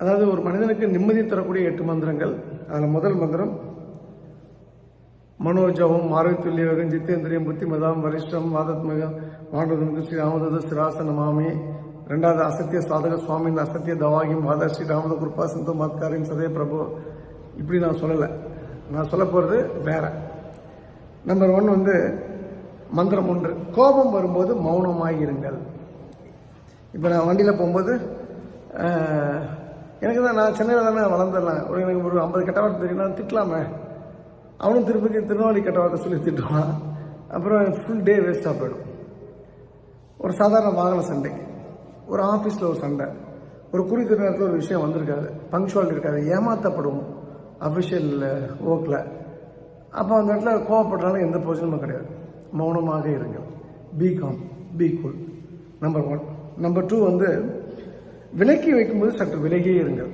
அதாவது ஒரு மனிதனுக்கு நிம்மதி தரக்கூடிய 8 மந்திரங்கள். அதில் முதல் மந்திரம் மனோஜவம் ஆரோக்கியம் ஜித்தேந்திரியம் புத்திமதாம் வரிஷ்டம் வாதத்மகம் மாண்டவம் ஸ்ரீ ராமதூத சிராசனமாமி. ரெண்டாவது அசத்திய சாதக சுவாமி அசத்திய தவாகிம் வாத ஸ்ரீ ராமத குருப்பா சிந்து மத்காரியம் சதய பிரபு. இப்படி நான் சொல்லலை, நான் சொல்ல போகிறது வேற. நம்பர் 1 மந்திரம் 1, கோபம் வரும்போது மௌனமாகிருங்கள். இப்போ நான் வண்டியில் போகும்போது எனக்கு தான், நான் சென்னையில் தானே வளர்ந்துடலாம், எனக்கு ஒரு 50 கெட்ட வார்த்தை தெரியும், நான் திட்டலாமே. அவனும் திருப்பி திருநெல்வேலி கெட்ட வார்த்தை சொல்லி திட்டுவான். அப்புறம் ஃபுல் டே வேஸ்ட்டாக போயிடும். ஒரு சாதாரண வாகன சண்டைக்கு, ஒரு ஆஃபீஸில் ஒரு சண்டை, ஒரு குறித்த நேரத்தில் ஒரு விஷயம் வந்திருக்காது, பங்க்சுவாலிட்டி இருக்காது, ஏமாற்றப்படுவோம் அஃபிஷியல் ஒர்க்கில். அப்போ அந்த இடத்துல கோவப்படுறாலும் எந்த பிரயோஜனமும் கிடையாது. மௌனமாக இருங்கள். Be calm, be cool. Number 1. Number 2 விலக்கி வைக்கும்போது சற்று விலகியே இருங்கள்.